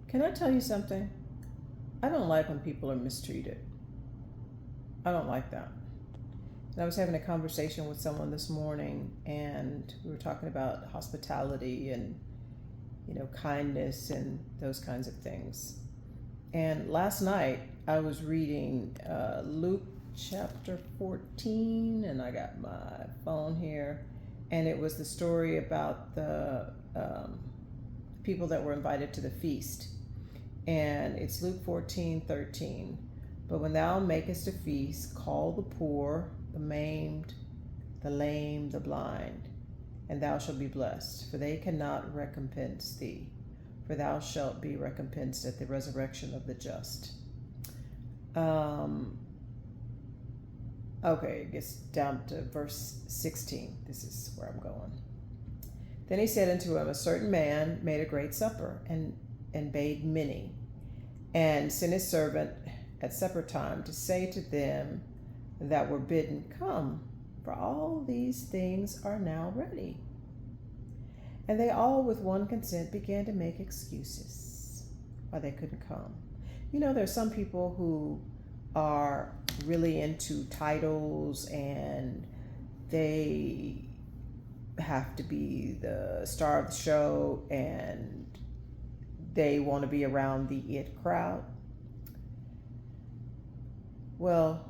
Can I tell you something? I don't like when people are mistreated. I don't like that. And I was having a conversation with someone this morning, and we were talking about hospitality and, kindness and those kinds of things. And last night I was reading Luke chapter 14, and I got my phone here, and it was the story about the people that were invited to the feast. And it's Luke 14:13. But when thou makest a feast, call the poor, the maimed, the lame, the blind, and thou shalt be blessed, for they cannot recompense thee, for thou shalt be recompensed at the resurrection of the just. Okay, it gets down to verse 16. This is where I'm going. Then he said unto him, a certain man made a great supper, and bade many, and sent his servant at supper time to say to them that were bidden, come, for all these things are now ready. And they all with one consent began to make excuses why they couldn't come. There's some people who are really into titles, and they have to be the star of the show, and they want to be around the it crowd. Well,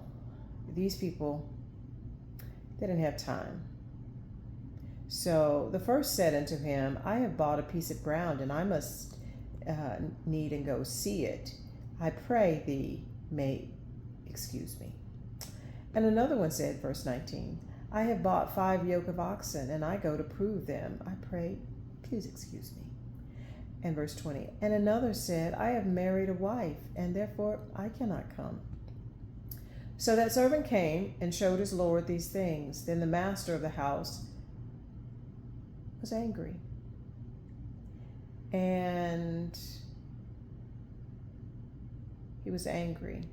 these people, they didn't have time. So the first said unto him, I have bought a piece of ground, and I must need and go see it. I pray thee, may excuse me. And another one said, verse 19, I have bought 5 yoke of oxen, and I go to prove them. I pray, please excuse me. And verse 20, and another said, I have married a wife, and therefore I cannot come. So that servant came and showed his Lord these things. Then the master of the house was angry. And he was angry.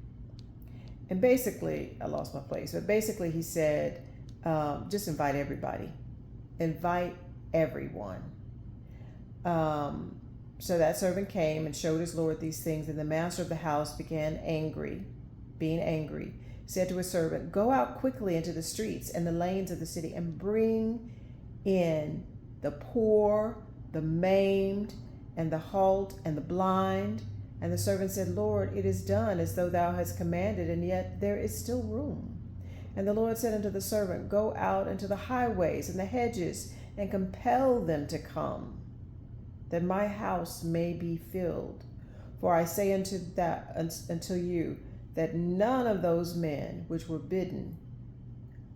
And basically, I lost my place, but basically he said, just invite everybody. Invite everyone. So that servant came and showed his Lord these things. And the master of the house being angry, said to his servant, go out quickly into the streets and the lanes of the city, and bring in the poor, the maimed, and the halt, and the blind. And the servant said, Lord, it is done as though thou hast commanded, and yet there is still room. And the Lord said unto the servant, go out into the highways and the hedges, and compel them to come, that my house may be filled. For I say unto you, that none of those men which were bidden,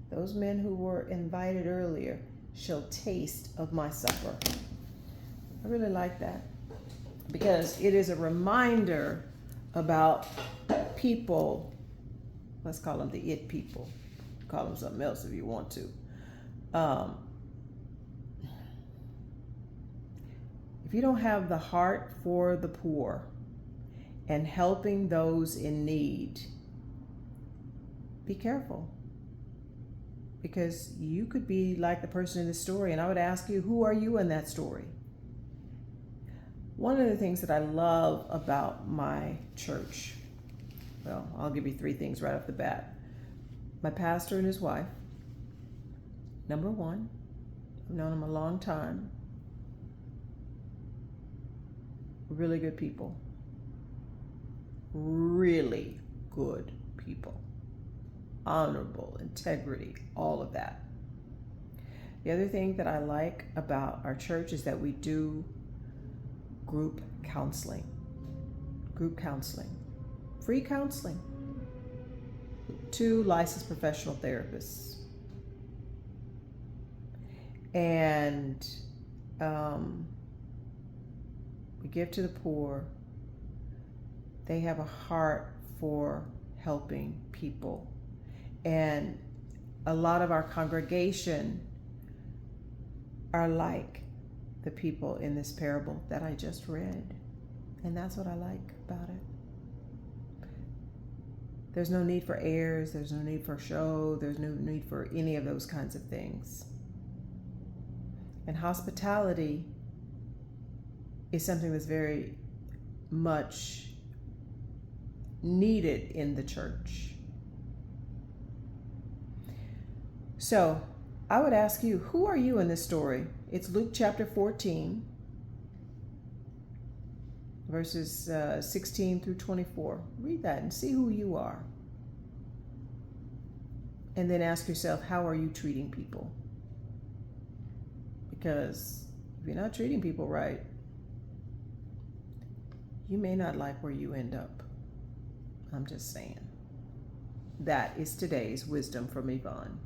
those men who were invited earlier, shall taste of my supper. I really like that, because it is a reminder about people. Let's call them the it people. Call them something else if you want to. If you don't have the heart for the poor and helping those in need, be careful, because you could be like the person in the story. And I would ask you, who are you in that story? One of the things that I love about my church, well, I'll give you 3 things right off the bat. My pastor and his wife, number 1, I've known him a long time. Really good people. Really good people. Honorable, integrity, all of that. The other thing that I like about our church is that we do group counseling. Free counseling. 2 licensed professional therapists. And we give to the poor. They have a heart for helping people. And a lot of our congregation are like the people in this parable that I just read. And that's what I like about it. There's no need for airs. There's no need for show. There's no need for any of those kinds of things. And hospitality is something that's very much needed in the church. So I would ask you, who are you in this story? It's Luke chapter 14, verses 16 through 24. Read that and see who you are. And then ask yourself, how are you treating people? Because if you're not treating people right, you may not like where you end up. I'm just saying. That is today's wisdom from Yvonne.